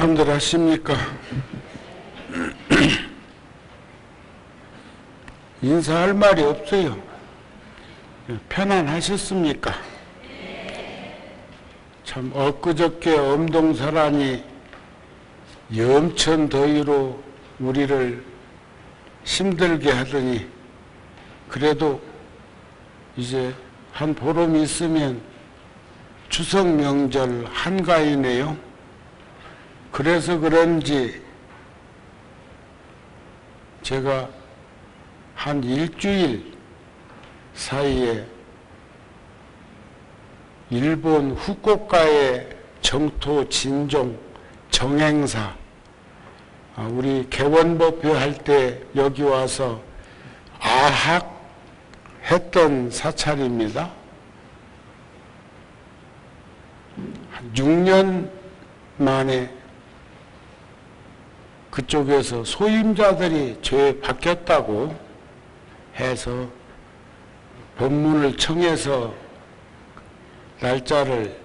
여러분들 아십니까? 인사할 말이 없어요. 편안하셨습니까? 참 엊그저께 엄동설안이 염천 더위로 우리를 힘들게 하더니 그래도 이제 한 보름 있으면 추석 명절 한가위네요. 그래서 그런지 제가 한 일주일 사이에 일본 후쿠오카의 정토 진종 정행사, 우리 개원법회 할 때 여기 와서 아학 했던 사찰입니다. 한 6년 만에 그쪽에서 소임자들이 저에 바뀌었다고 해서 법문을 청해서 날짜를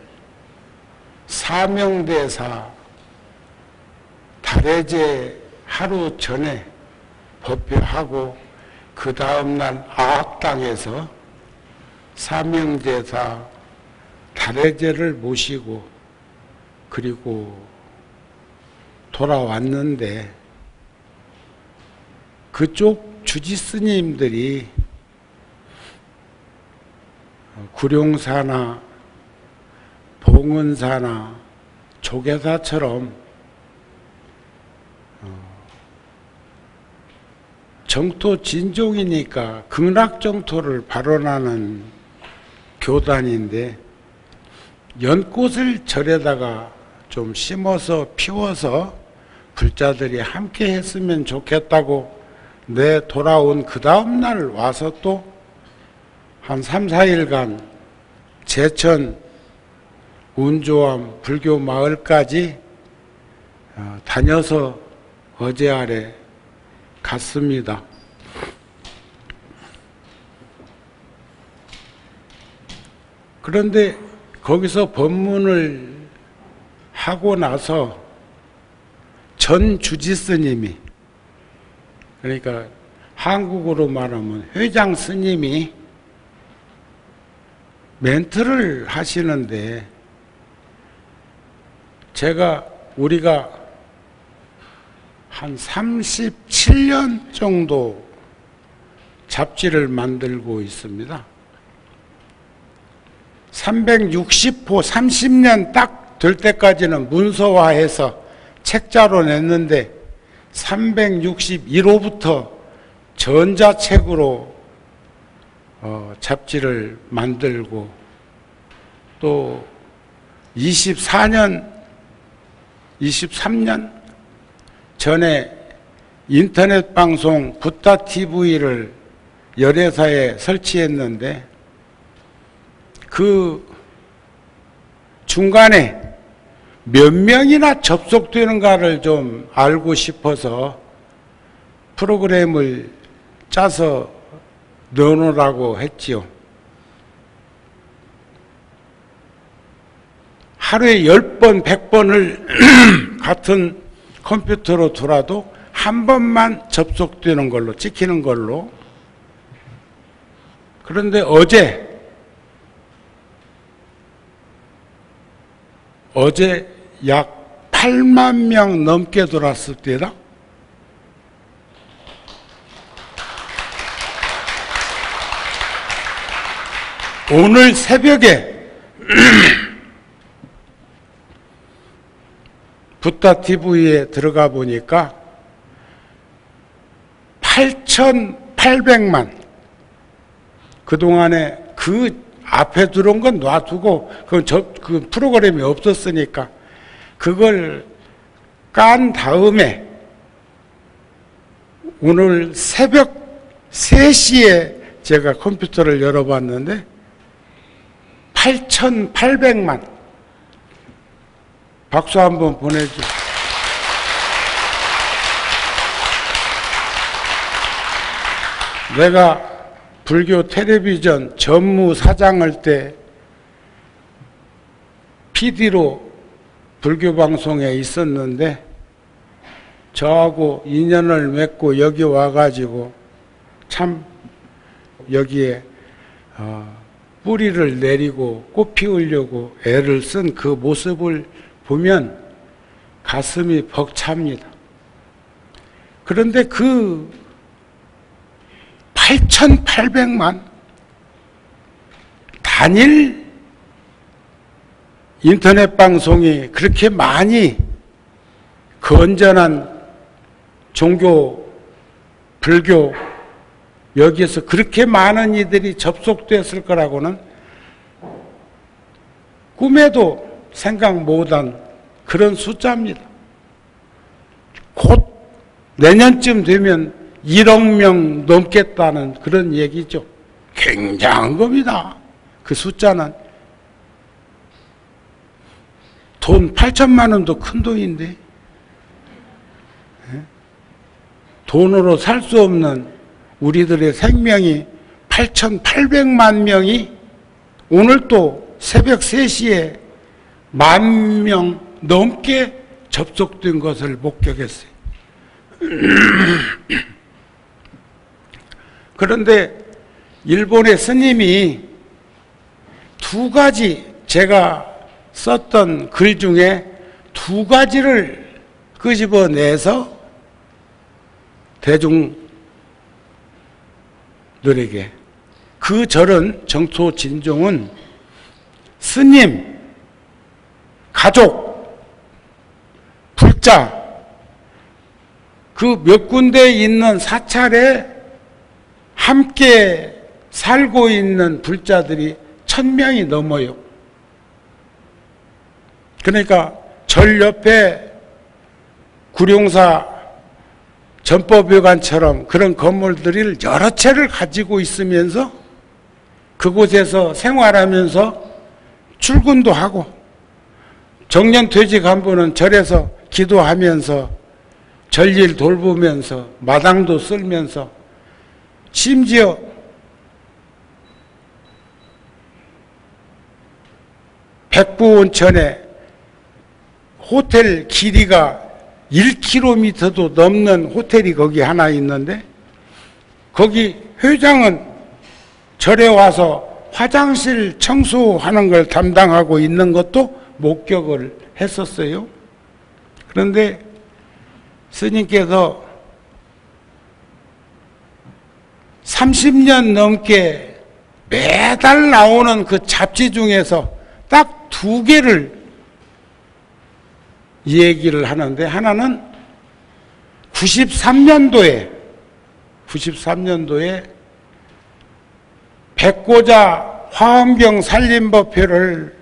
사명대사 달해제 하루 전에 법회하고 그 다음날 아학당에서 사명대사 달해제를 모시고 그리고 돌아왔는데 그쪽 주지스님들이 구룡사나 봉은사나 조계사처럼 정토 진종이니까 극락정토를 발언하는 교단인데 연꽃을 절에다가 좀 심어서 피워서 불자들이 함께 했으면 좋겠다고 내 돌아온 그 다음날 와서 또 한 3, 4일간 제천 운조암 불교 마을까지 다녀서 어제 아래 갔습니다. 그런데 거기서 법문을 하고 나서 전 주지스님이, 그러니까 한국어로 말하면 회장 스님이 멘트를 하시는데 우리가 한 37년 정도 잡지를 만들고 있습니다. 360호 30년 딱 될 때까지는 문서화해서 책자로 냈는데 361호부터 전자책으로 잡지를 만들고 또 23년 전에 인터넷 방송 붓다 TV를 열애사에 설치했는데 그 중간에 몇 명이나 접속되는가를 좀 알고 싶어서 프로그램을 짜서 넣어놓으라고 했지요. 하루에 10번, 100번을 같은 컴퓨터로 돌아도 한 번만 접속되는 걸로, 찍히는 걸로. 그런데 어제 약 8만 명 넘게 돌았을 때다. 오늘 새벽에 붓다 TV에 들어가 보니까 8,800만, 그동안에 그 앞에 들어온 건 놔두고 그 프로그램이 없었으니까 그걸 깐 다음에 오늘 새벽 3시에 제가 컴퓨터를 열어봤는데 8,800만. 박수 한번 보내줘. 내가 불교 텔레비전 전무 사장할 때 PD로 불교 방송에 있었는데 저하고 인연을 맺고 여기 와가지고 참 여기에 뿌리를 내리고 꽃 피우려고 애를 쓴 그 모습을 보면 가슴이 벅찹니다. 그런데 그 8,800만 단일 인터넷 방송이 그렇게 많이 건전한 종교, 불교 여기에서 그렇게 많은 이들이 접속됐을 거라고는 꿈에도 생각 못한 그런 숫자입니다. 곧 내년쯤 되면 1억 명 넘겠다는 그런 얘기죠. 굉장한 겁니다. 그 숫자는. 돈 8천만 원도 큰 돈인데 돈으로 살 수 없는 우리들의 생명이 8,800만 명이 오늘 또 새벽 3시에 10,000명 넘게 접속된 것을 목격했어요. 그런데 일본의 스님이 두 가지 제가 썼던 글 중에 두 가지를 끄집어내서 대중들에게 그 절은 정토진종은 스님, 가족, 불자 그 몇 군데 있는 사찰에 함께 살고 있는 불자들이 1,000명이 넘어요. 그러니까 절 옆에 구룡사 전법회관처럼 그런 건물들을 여러 채를 가지고 있으면서 그곳에서 생활하면서 출근도 하고 정년퇴직 한 분은 절에서 기도하면서 절일 돌보면서 마당도 쓸면서 심지어 백부온천에 호텔 길이가 1km도 넘는 호텔이 거기 하나 있는데 거기 회장은 절에 와서 화장실 청소하는 걸 담당하고 있는 것도 목격을 했었어요. 그런데 스님께서 30년 넘게 매달 나오는 그 잡지 중에서 딱 2개를 얘기를 하는데 하나는 93년도에 백고자 화엄경 살림법회를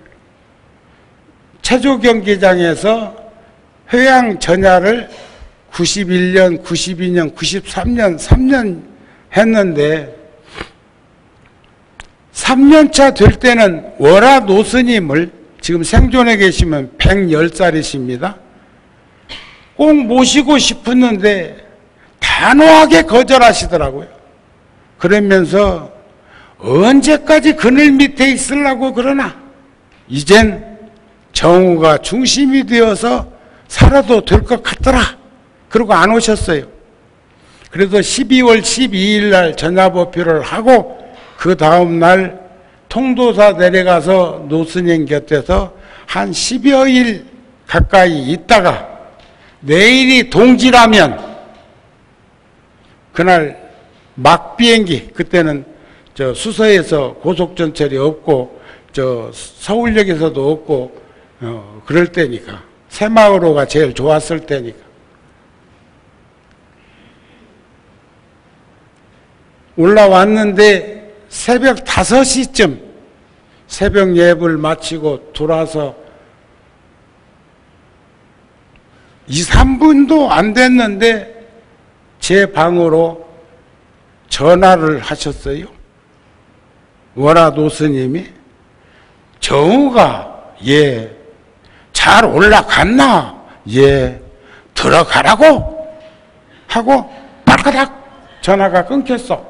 체조 경기장에서 회양 전야를 91년, 92년, 93년 3년 했는데 3년차 될 때는 월화 노스님을 지금 생존해 계시면 110살이십니다. 꼭 모시고 싶었는데 단호하게 거절하시더라고요. 그러면서 언제까지 그늘 밑에 있으려고 그러나 이젠 정우가 중심이 되어서 살아도 될 것 같더라. 그러고 안 오셨어요. 그래서 12월 12일 날 전야법회를 하고 그 다음 날 통도사 내려가서 노스님 곁에서 한 10여일 가까이 있다가 내일이 동지라면 그날 막 비행기, 그때는 저 수서에서 고속전철이 없고 저 서울역에서도 없고 그럴 때니까 새마을호가 제일 좋았을 때니까 올라왔는데 새벽 5시쯤 새벽 예불 마치고 돌아서 2, 3분도 안 됐는데 제 방으로 전화를 하셨어요. 월화 노스님이 정우가 예, 잘 올라갔나? 예, 들어가라고 하고 빠르닥 전화가 끊겼어.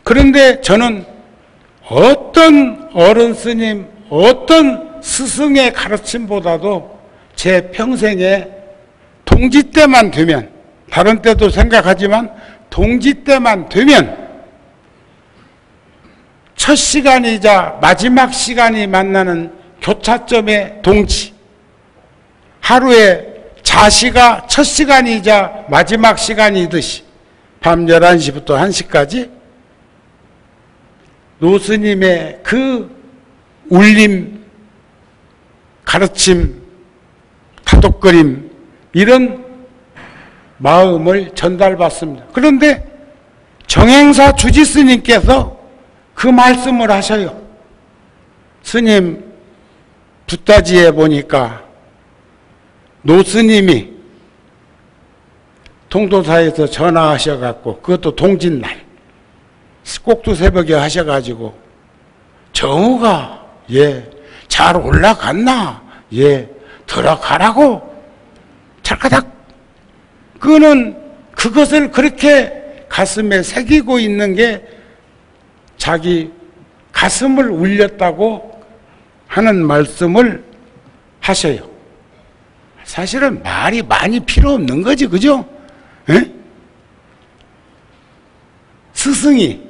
그런데 저는 어떤 어른 스님, 어떤 스승의 가르침보다도 제 평생에 동지 때만 되면, 다른 때도 생각하지만 동지 때만 되면 첫 시간이자 마지막 시간이 만나는 교차점의 동지, 하루에 자시가 첫 시간이자 마지막 시간이듯이 밤 11시부터 1시까지 노스님의 그 울림, 가르침, 다독거림, 이런 마음을 전달받습니다. 그런데 정행사 주지스님께서 그 말씀을 하셔요. 스님, 붓다지에 보니까 노스님이 통도사에서 전화하셔갖고, 그것도 동짓날 꼭두 새벽에 하셔가지고, 정우가 잘 올라갔나? 들어가라고 찰까닥. 그는 그것을 그렇게 가슴에 새기고 있는 게 자기 가슴을 울렸다고 하는 말씀을 하셔요. 사실은 말이 많이 필요 없는 거지, 그죠? 에? 스승이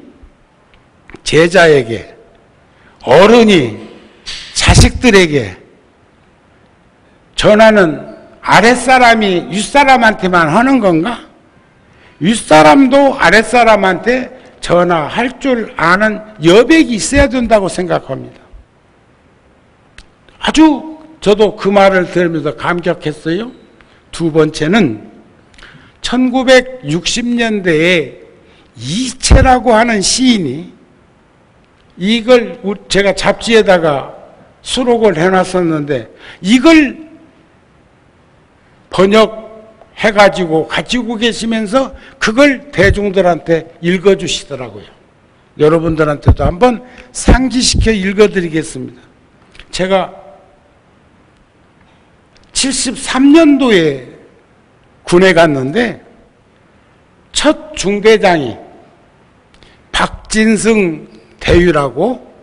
제자에게, 어른이 자식들에게 전하는 아랫사람이 윗사람한테만 하는 건가? 윗사람도 아랫사람한테 전화할 줄 아는 여백이 있어야 된다고 생각합니다. 아주 저도 그 말을 들으면서 감격했어요. 두 번째는 1960년대에 이채라고 하는 시인이, 이걸 제가 잡지에다가 수록을 해놨었는데, 이걸 번역해가지고 가지고 계시면서 그걸 대중들한테 읽어주시더라고요. 여러분들한테도 한번 상기시켜 읽어드리겠습니다. 제가 73년도에 군에 갔는데 첫 중대장이 박진승 대위라고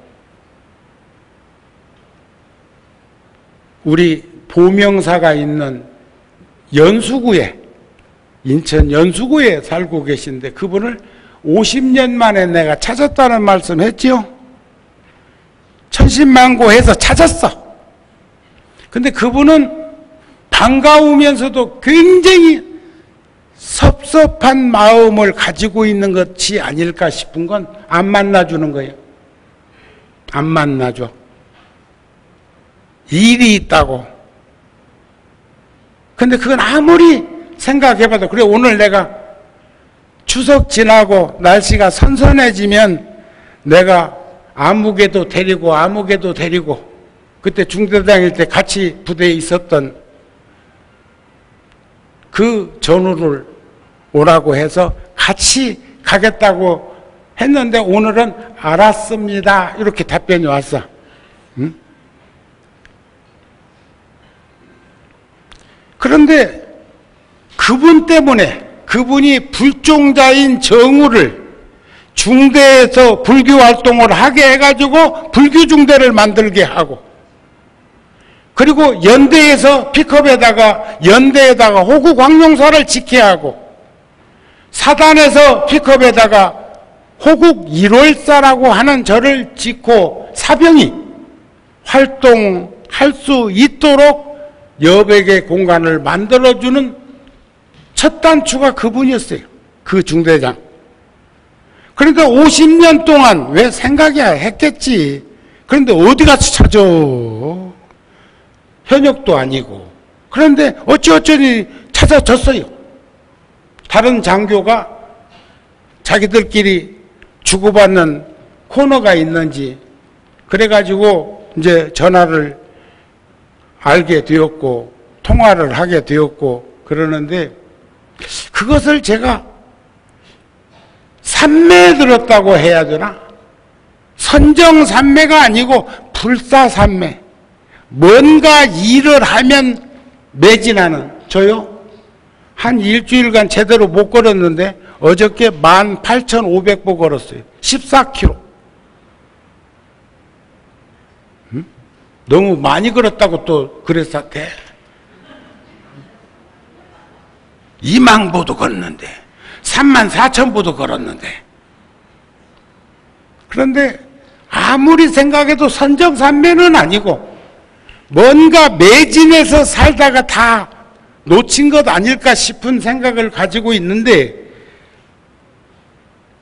우리 보명사가 있는 연수구에, 인천 연수구에 살고 계신데, 그분을 50년 만에 내가 찾았다는 말씀 했지요. 천신만고해서 찾았어. 근데 그분은 반가우면서도 굉장히 섭섭한 마음을 가지고 있는 것이 아닐까 싶은 건 안 만나주는 거예요. 안 만나줘. 일이 있다고. 근데 그건 아무리 생각해봐도, 그래, 오늘 내가 추석 지나고 날씨가 선선해지면 내가 아무개도 데리고 그때 중대장일 때 같이 부대에 있었던 그 전우를 오라고 해서 같이 가겠다고 했는데, 오늘은 알았습니다, 이렇게 답변이 왔어. 응? 그런데 그분 때문에, 그분이 불종자인 정우를 중대에서 불교 활동을 하게 해가지고 불교 중대를 만들게 하고, 그리고 연대에서 연대에다가 호국 황룡사를 지켜야 하고, 사단에서 픽업에다가 호국 1월사라고 하는 절을 짓고 사병이 활동할 수 있도록 여백의 공간을 만들어주는 첫 단추가 그분이었어요. 그 중대장. 그러니까 50년 동안 왜 생각이야 했겠지. 그런데 어디 가서 찾아. 현역도 아니고. 그런데 어찌어쩌니 찾아졌어요. 다른 장교가 자기들끼리 주고받는 코너가 있는지 그래가지고 이제 전화를 알게 되었고 통화를 하게 되었고 그러는데, 그것을 제가 삼매에 들었다고 해야 되나? 선정삼매가 아니고 불사삼매. 뭔가 일을 하면 매진하는. 저요? 한 일주일간 제대로 못 걸었는데 어저께 18,500보 걸었어요. 14km. 너무 많이 걸었다고 또 그랬었대. 2만 보도 걸었는데 3만 4천 보도 걸었는데, 그런데 아무리 생각해도 선정산매는 아니고 뭔가 매진해서 살다가 다 놓친 것 아닐까 싶은 생각을 가지고 있는데,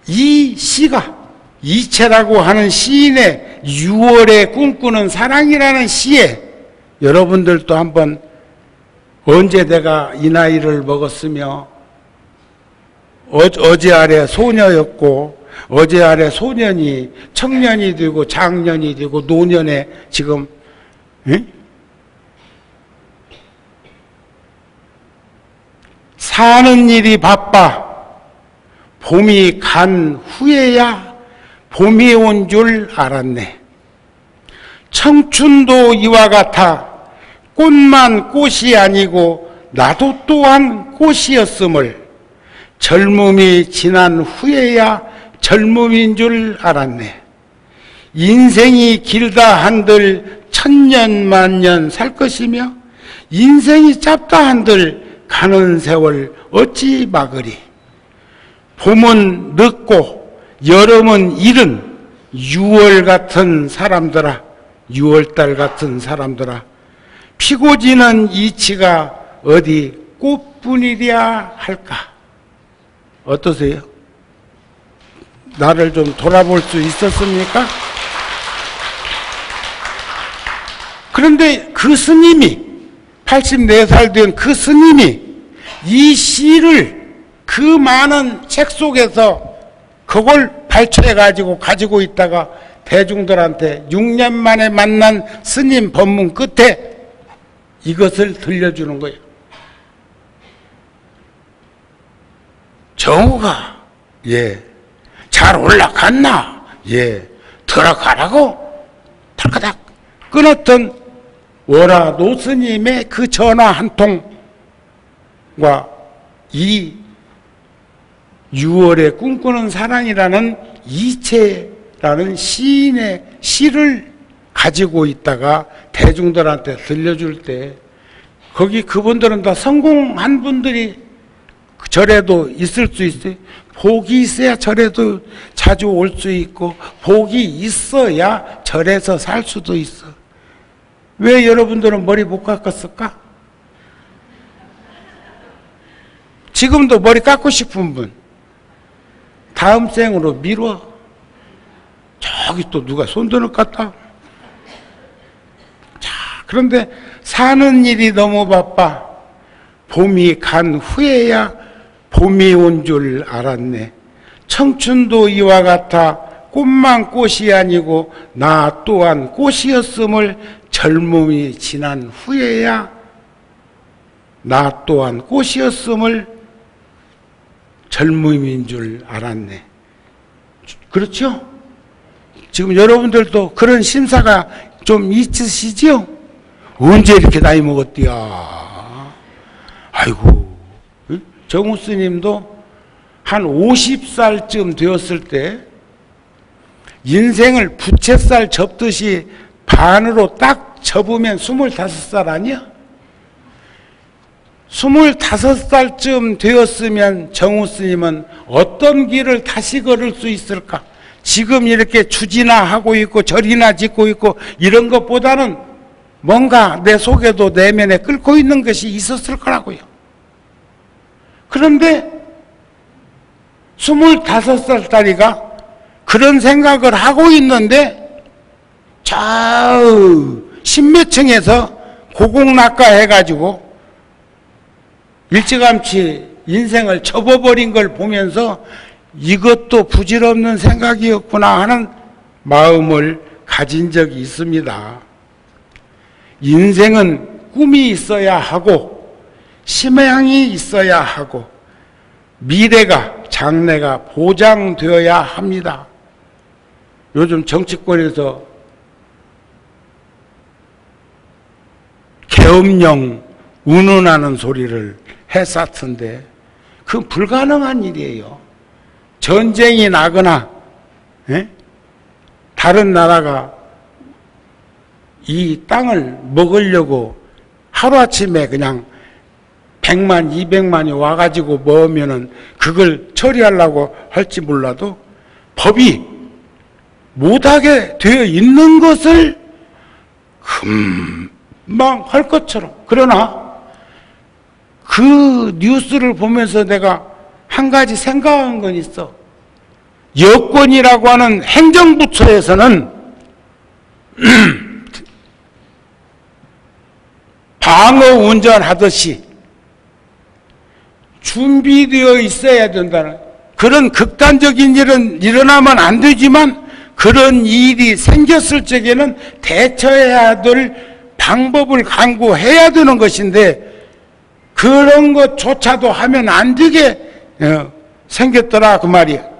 이 시가 이채라고 하는 시인의 6월에 꿈꾸는 사랑이라는 시에 여러분들도 한번 언제 내가 이 나이를 먹었으며 어제 아래 소녀였고 어제 아래 소년이 청년이 되고 장년이 되고 노년에 지금 사는 일이 바빠 봄이 간 후에야 봄이 온 줄 알았네. 청춘도 이와 같아 꽃만 꽃이 아니고 나도 또한 꽃이었음을 젊음이 지난 후에야 젊음인 줄 알았네. 인생이 길다 한들 천년 만년 살 것이며 인생이 짧다 한들 가는 세월 어찌 막으리. 봄은 늦고 여름은 이른 6월 같은 사람들아, 6월달 같은 사람들아, 피고 지는 이치가 어디 꽃뿐이랴 할까? 어떠세요? 나를 좀 돌아볼 수 있었습니까? 그런데 그 스님이 84살 된 그 스님이 이 시를 그 많은 책 속에서 그걸 발췌해가지고 가지고 있다가 대중들한테 6년 만에 만난 스님 법문 끝에 이것을 들려주는 거예요. 정우가 잘 올라갔나? 들어가라고 탁탁 끊었던 월화 노스님의 그 전화 한 통과 이 6월에 꿈꾸는 사랑이라는 이채라는 시인의 시를 가지고 있다가 대중들한테 들려줄 때, 거기 그분들은 다 성공한 분들이 절에도 있을 수 있어요. 복이 있어야 절에도 자주 올 수 있고 복이 있어야 절에서 살 수도 있어. 왜 여러분들은 머리 못 깎았을까? 지금도 머리 깎고 싶은 분 다음 생으로 미뤄. 저기 또 누가 손드는 것 같다. 자, 그런데 사는 일이 너무 바빠 봄이 간 후에야 봄이 온 줄 알았네. 청춘도 이와 같아 꽃만 꽃이 아니고 나 또한 꽃이었음을 젊음이 지난 후에야 나 또한 꽃이었음을 젊음인 줄 알았네. 그렇죠? 지금 여러분들도 그런 심사가 좀 있으시죠? 언제 이렇게 나이 먹었디야? 아이고, 정우 스님도 한 50살쯤 되었을 때 인생을 부채살 접듯이 반으로 딱 접으면 25살 아니야? 25살쯤 되었으면 정우 스님은 어떤 길을 다시 걸을 수 있을까? 지금 이렇게 주지나 하고 있고 절이나 짓고 있고 이런 것보다는 뭔가 내 속에도 내면에 끓고 있는 것이 있었을 거라고요. 그런데 25살짜리가 그런 생각을 하고 있는데 저 십몇 층에서 고공낙하 해가지고 일찌감치 인생을 접어버린 걸 보면서 이것도 부질없는 생각이었구나 하는 마음을 가진 적이 있습니다. 인생은 꿈이 있어야 하고 희망이 있어야 하고 미래가 장래가 보장되어야 합니다. 요즘 정치권에서 계엄령 운운하는 소리를 했었던데 그건 불가능한 일이에요. 전쟁이 나거나 다른 나라가 이 땅을 먹으려고 하루아침에 그냥 100만, 200만이 와가지고 먹으면은 그걸 처리하려고 할지 몰라도 법이 못하게 되어 있는 것을 금방 할 것처럼. 그러나 그 뉴스를 보면서 내가 한 가지 생각한 건 있어. 여권이라고 하는 행정부처에서는 방어 운전하듯이 준비되어 있어야 된다는, 그런 극단적인 일은 일어나면 안 되지만 그런 일이 생겼을 적에는 대처해야 될 방법을 강구해야 되는 것인데 그런 것조차도 하면 안 되게 생겼더라 그 말이야.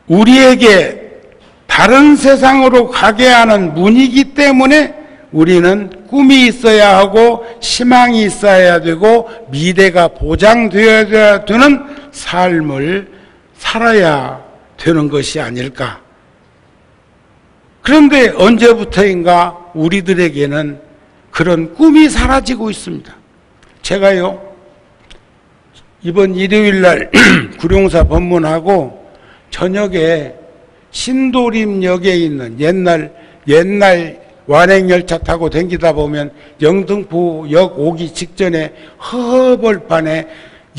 우리에게 다른 세상으로 가게 하는 문이기 때문에 우리는 꿈이 있어야 하고 희망이 있어야 되고 미래가 보장되어야 되는 삶을 살아야 되는 것이 아닐까. 그런데 언제부터인가 우리들에게는 그런 꿈이 사라지고 있습니다. 제가요, 이번 일요일날 구룡사 법문하고 저녁에 신도림역에 있는 옛날 완행열차 타고 다니다 보면 영등포역 오기 직전에 허허벌판에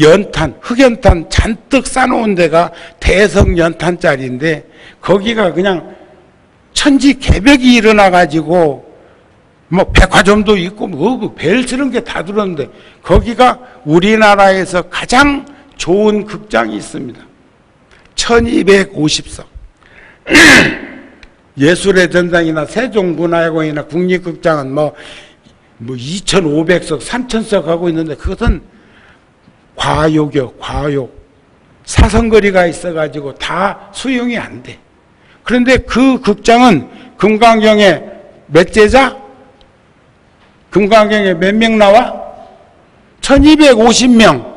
연탄, 흑연탄 잔뜩 싸놓은 데가 대성연탄자리인데 거기가 그냥 천지개벽이 일어나가지고 뭐 백화점도 있고 뭐 벨스런 게 다 들었는데 거기가 우리나라에서 가장 좋은 극장이 있습니다. 1250석. 예술의 전당이나 세종문화회관이나 국립극장은 뭐 2500석, 3000석 하고 있는데 그것은 과욕이요, 과욕. 사선거리가 있어가지고 다 수용이 안 돼. 그런데 그 극장은 금강경에 몇 제자? 금강경에 몇 명 나와? 1250명.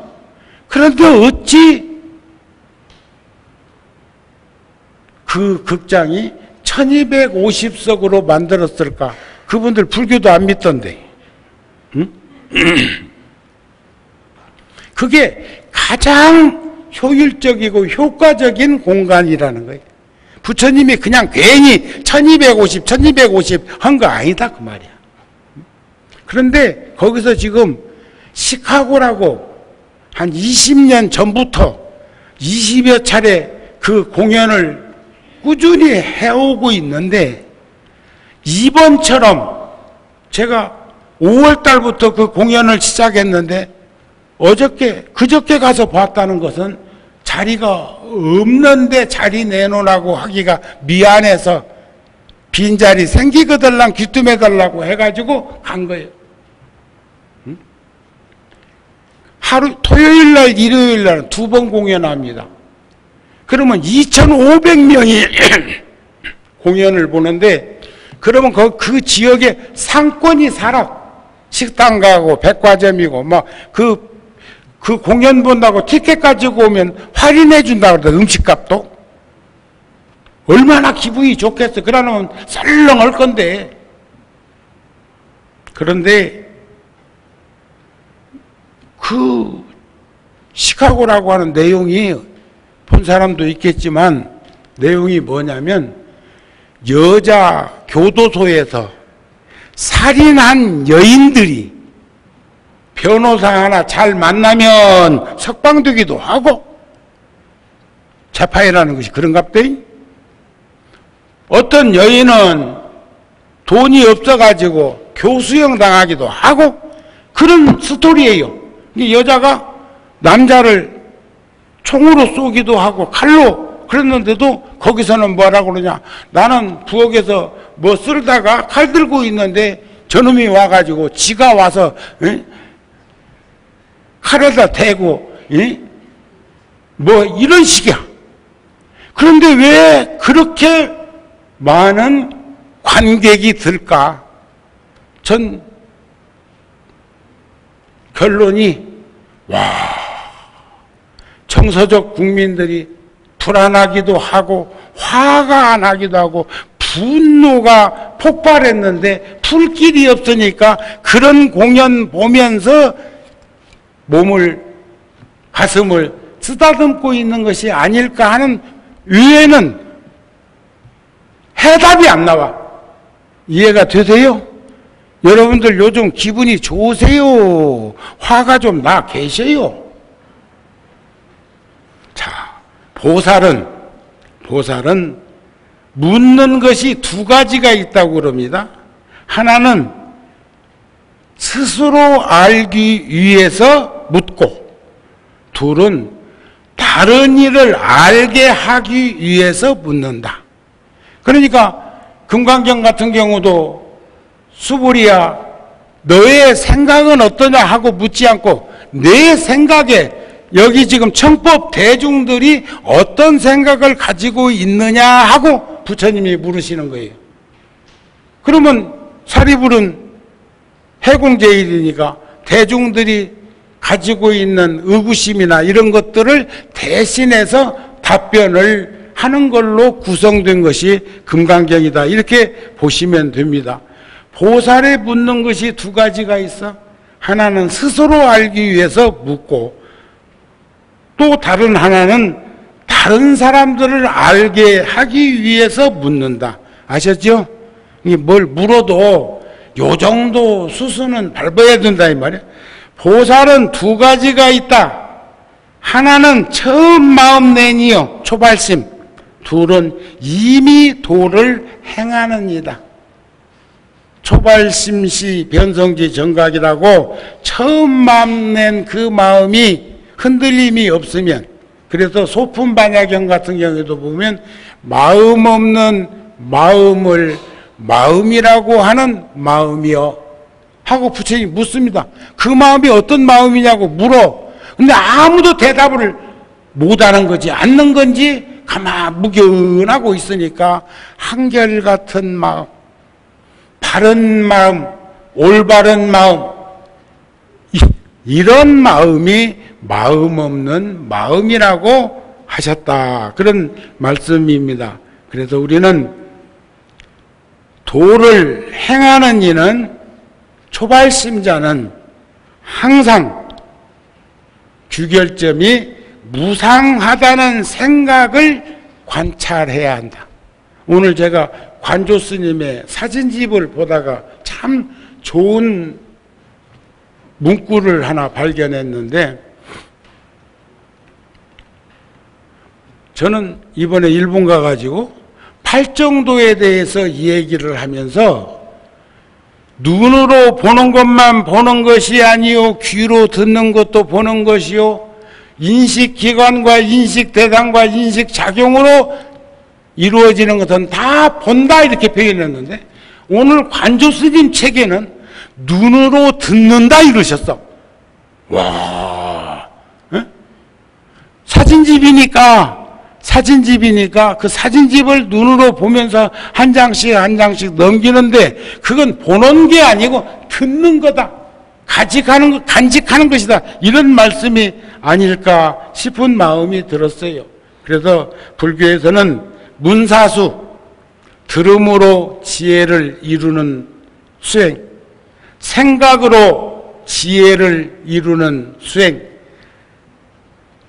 그런데 어찌 그 극장이 1250석으로 만들었을까? 그분들 불교도 안 믿던데. 응? 그게 가장 효율적이고 효과적인 공간이라는 거예요. 부처님이 그냥 괜히 1250 한 거 아니다 그 말이야. 그런데 거기서 지금 시카고라고 한 20년 전부터 20여 차례 그 공연을 꾸준히 해오고 있는데 이번처럼 제가 5월 달부터 그 공연을 시작했는데 그저께 가서 봤다는 것은 자리가 없는데 자리 내놓으라고 하기가 미안해서 빈자리 생기거들랑 귀뜸해달라고 해가지고 간 거예요. 응? 토요일날 일요일날 두 번 공연합니다. 그러면 2,500명이 공연을 보는데 그러면 그 지역에 상권이 살아. 식당 가고 백화점이고 그 공연 본다고 티켓 가지고 오면 할인해 준다고 그러더라. 음식값도. 얼마나 기분이 좋겠어. 그러면 썰렁할 건데. 그런데 그 시카고라고 하는 내용이 본 사람도 있겠지만 내용이 뭐냐면 여자 교도소에서 살인한 여인들이 변호사 하나 잘 만나면 석방되기도 하고 재판이라는 것이 그런갑대. 어떤 여인은 돈이 없어가지고 교수형 당하기도 하고 그런 스토리예요. 여자가 남자를 총으로 쏘기도 하고 칼로 그랬는데도 거기서는 뭐라고 그러냐. 나는 부엌에서 뭐 쓸다가 칼 들고 있는데 저놈이 와가지고 지가 와서 칼에다 대고 뭐 이런 식이야. 그런데 왜 그렇게 많은 관객이 들까? 전 결론이 정서적 국민들이 불안하기도 하고 화가 안 나기도 하고 분노가 폭발했는데 풀 길이 없으니까 그런 공연 보면서 몸을, 가슴을 쓰다듬고 있는 것이 아닐까 하는 위에는 해답이 안 나와. 이해가 되세요? 여러분들 요즘 기분이 좋으세요? 화가 좀 나 계세요? 자, 보살은 묻는 것이 두 가지가 있다고 그럽니다. 하나는 스스로 알기 위해서 묻고, 둘은 다른 일을 알게 하기 위해서 묻는다. 그러니까 금강경 같은 경우도 수불이야, 너의 생각은 어떠냐 하고 묻지 않고 내 생각에, 여기 지금 청법 대중들이 어떤 생각을 가지고 있느냐 하고 부처님이 물으시는 거예요. 그러면 사리불은 해공제일이니까 대중들이 가지고 있는 의구심이나 이런 것들을 대신해서 답변을 하는 걸로 구성된 것이 금강경이다. 이렇게 보시면 됩니다. 보살에 묻는 것이 두 가지가 있어. 하나는 스스로 알기 위해서 묻고, 또 다른 하나는 다른 사람들을 알게 하기 위해서 묻는다. 아셨죠? 뭘 물어도 요 정도 수순은 밟아야 된다 이 말이야. 보살은 두 가지가 있다. 하나는 처음 마음 내니요, 초발심. 둘은 이미 도를 행하는 이다. 초발심시 변성지 정각이라고 처음 마음 낸 그 마음이 흔들림이 없으면, 그래서 소품반야경 같은 경우에도 보면 마음 없는 마음을 마음이라고 하는 마음이여 하고 부처님이 묻습니다. 그 마음이 어떤 마음이냐고 물어. 근데 아무도 대답을 못하는 거지, 않는 건지 가만 묵연하고 있으니까 한결같은 마음, 바른 마음, 올바른 마음, 이런 마음이 마음 없는 마음이라고 하셨다. 그런 말씀입니다. 그래서 우리는 도를 행하는 이는, 초발심자는 항상 규결점이 무상하다는 생각을 관찰해야 한다. 오늘 제가 관조 스님의 사진집을 보다가 참 좋은 문구를 하나 발견했는데, 저는 이번에 일본 가가지고 팔정도에 대해서 이 얘기를 하면서, 눈으로 보는 것만 보는 것이 아니요, 귀로 듣는 것도 보는 것이요, 인식기관과 인식대상과 인식작용으로 이루어지는 것은 다 본다, 이렇게 표현했는데, 오늘 관조 스님 책에는 눈으로 듣는다 이러셨어. 와, 에? 사진집이니까 그 사진집을 눈으로 보면서 한 장씩 한 장씩 넘기는데, 그건 보는 게 아니고 듣는 거다. 간직하는 것이다. 이런 말씀이 아닐까 싶은 마음이 들었어요. 그래서 불교에서는 문사수, 들음으로 지혜를 이루는 수행, 생각으로 지혜를 이루는 수행,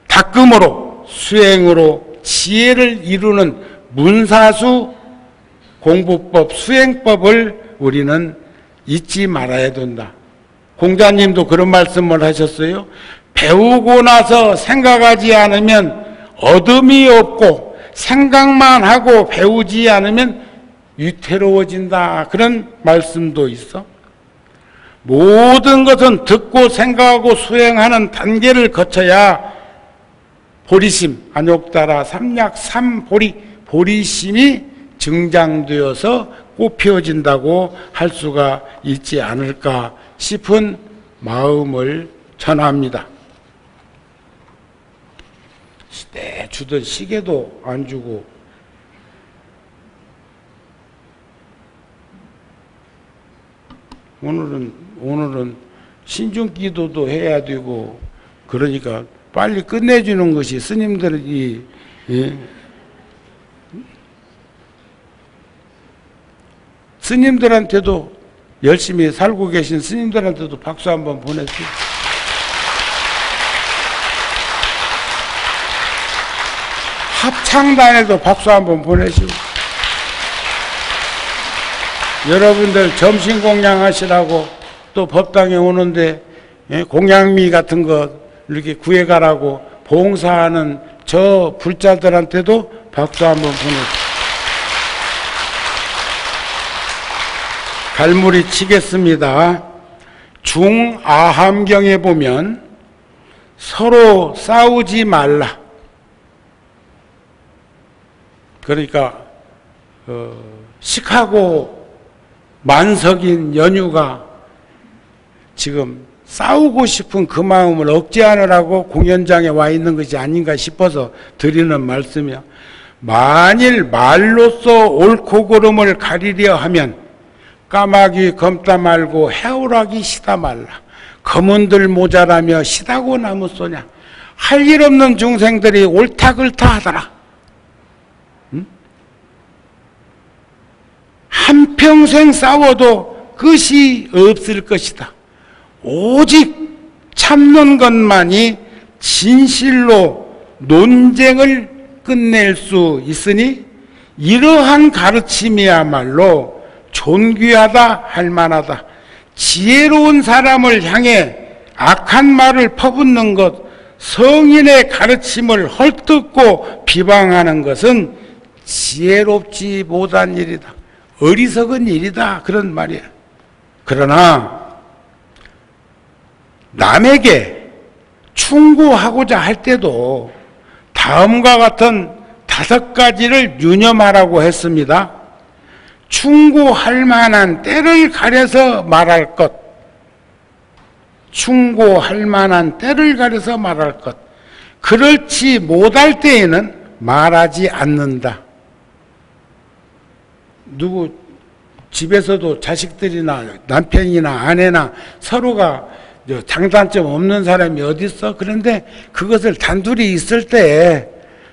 닦음으로, 수행으로 지혜를 이루는 문사수 공부법, 수행법을 우리는 잊지 말아야 된다. 공자님도 그런 말씀을 하셨어요. 배우고 나서 생각하지 않으면 얻음이 없고, 생각만 하고 배우지 않으면 위태로워진다. 그런 말씀도 있어. 모든 것은 듣고 생각하고 수행하는 단계를 거쳐야 보리심, 안욕따라 삼약 삼보리, 보리심이 증장되어서 꽃피어진다고 할 수가 있지 않을까 싶은 마음을 전합니다. 시대 주던 시계도 안 주고, 오늘은 신중기도도 해야 되고, 그러니까 빨리 끝내주는 것이 스님들이 스님들한테도 열심히 살고 계신 스님들한테도 박수 한번 보내주세요. 합창단에도 박수 한번 보내시고, 여러분들 점심 공양하시라고 또 법당에 오는데 공양미 같은 거 이렇게 구해가라고 봉사하는 저 불자들한테도 박수 한번 보내주세요. 갈무리 치겠습니다. 중아함경에 보면 서로 싸우지 말라. 그러니까 시카고 만석인 연유가 지금 싸우고 싶은 그 마음을 억제하느라고 공연장에 와 있는 것이 아닌가 싶어서 드리는 말씀이야. 만일 말로써 옳고 그름을 가리려 하면 까마귀 검다 말고 해오라기 시다 말라. 검은들 모자라며 시다고 나무 쏘냐. 할 일 없는 중생들이 옳다 그렇다 하더라. 한평생 싸워도 끝이 없을 것이다. 오직 참는 것만이 진실로 논쟁을 끝낼 수 있으니 이러한 가르침이야말로 존귀하다 할 만하다. 지혜로운 사람을 향해 악한 말을 퍼붓는 것, 성인의 가르침을 헐뜯고 비방하는 것은 지혜롭지 못한 일이다. 어리석은 일이다. 그런 말이야. 그러나 남에게 충고하고자 할 때도 다음과 같은 5가지를 유념하라고 했습니다. 충고할 만한 때를 가려서 말할 것. 충고할 만한 때를 가려서 말할 것. 그렇지 못할 때에는 말하지 않는다. 누구 집에서도 자식들이나 남편이나 아내나 서로가 장단점 없는 사람이 어디 있어? 그런데 그것을 단둘이 있을 때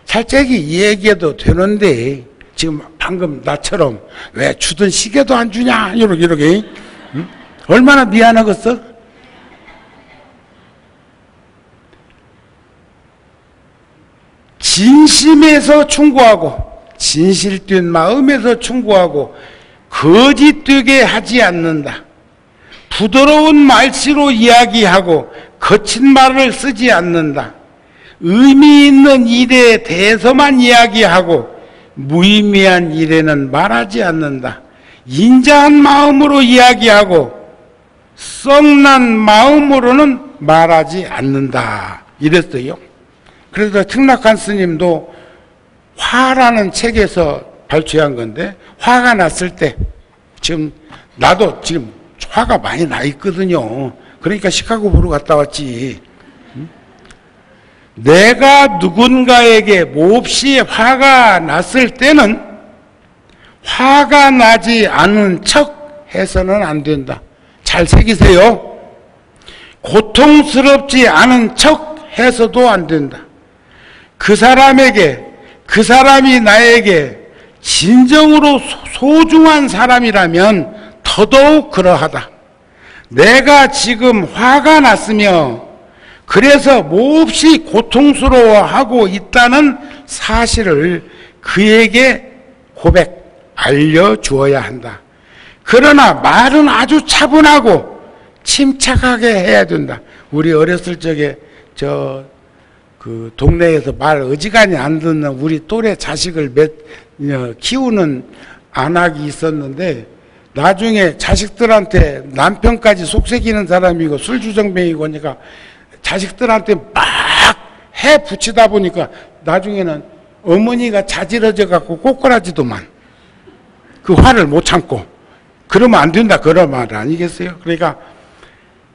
살짝이 이야기해도 되는데 지금 방금 나처럼 왜 주던 시계도 안 주냐 이렇게 응? 얼마나 미안하겠어? 진심에서 충고하고 진실된 마음에서 충고하고 거짓되게 하지 않는다. 부드러운 말씨로 이야기하고 거친 말을 쓰지 않는다. 의미 있는 일에 대해서만 이야기하고 무의미한 일에는 말하지 않는다. 인자한 마음으로 이야기하고 썩난 마음으로는 말하지 않는다. 이랬어요. 그래서 특락한 스님도 화라는 책에서 발췌한 건데, 화가 났을 때, 지금 나도 지금 화가 많이 나 있거든요. 그러니까 시카고 보러 갔다 왔지. 내가 누군가에게 몹시 화가 났을 때는 화가 나지 않은 척 해서는 안 된다. 잘 새기세요. 고통스럽지 않은 척 해서도 안 된다. 그 사람에게, 그 사람이 나에게 진정으로 소중한 사람이라면 더더욱 그러하다. 내가 지금 화가 났으며 그래서 몹시 고통스러워하고 있다는 사실을 그에게 알려주어야 한다. 그러나 말은 아주 차분하고 침착하게 해야 된다. 우리 어렸을 적에 그 동네에서 말 어지간히 안 듣는 우리 또래 자식을 키우는 안악이 있었는데, 나중에 자식들한테 남편까지 속삭이는 사람이고 술주정뱅이고 하니까 자식들한테 막 해 붙이다 보니까 나중에는 어머니가 자지러져 갖고 꼬꾸라지도만 그 화를 못 참고. 그러면 안 된다, 그런 말 아니겠어요? 그러니까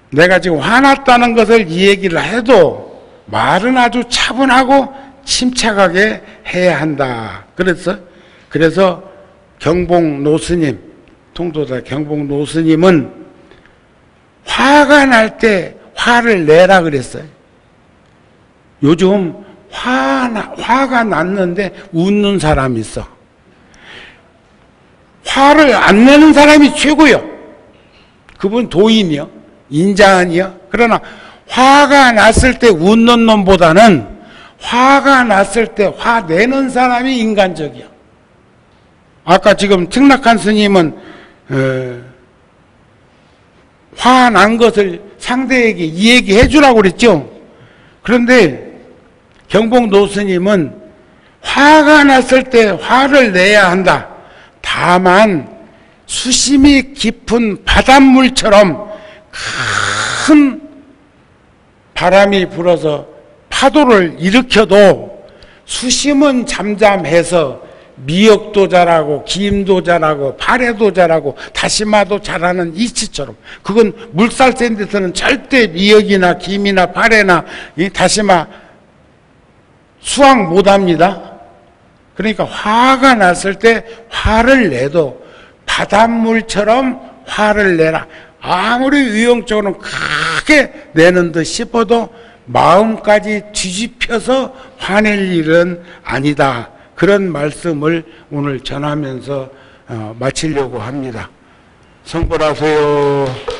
내가 지금 화났다는 것을 이 얘기를 해도 말은 아주 차분하고 침착하게 해야 한다. 그래서 경봉 노스님, 통도사 경봉 노스님은 화가 날 때 화를 내라 그랬어요. 요즘 화가 났는데 웃는 사람이 있어. 화를 안 내는 사람이 최고요. 그분 도인이요, 인자하니요. 그러나 화가 났을 때 웃는 놈보다는 화가 났을 때 화 내는 사람이 인간적이요. 아까 지금 특락한 스님은 화난 것을 상대에게 이야기해 주라고 그랬죠. 그런데 경복노 스님은 화가 났을 때 화를 내야 한다. 다만 수심이 깊은 바닷물처럼 큰 바람이 불어서 파도를 일으켜도 수심은 잠잠해서 미역도 자라고 김도 자라고 파래도 자라고 다시마도 자라는 이치처럼, 그건 물살 센 데서는 절대 미역이나 김이나 파래나 이 다시마 수확 못합니다. 그러니까 화가 났을 때 화를 내도 바닷물처럼 화를 내라. 아무리 의욕적으로 크게 내는 듯 싶어도 마음까지 뒤집혀서 화낼 일은 아니다. 그런 말씀을 오늘 전하면서 마치려고 합니다. 성불하세요.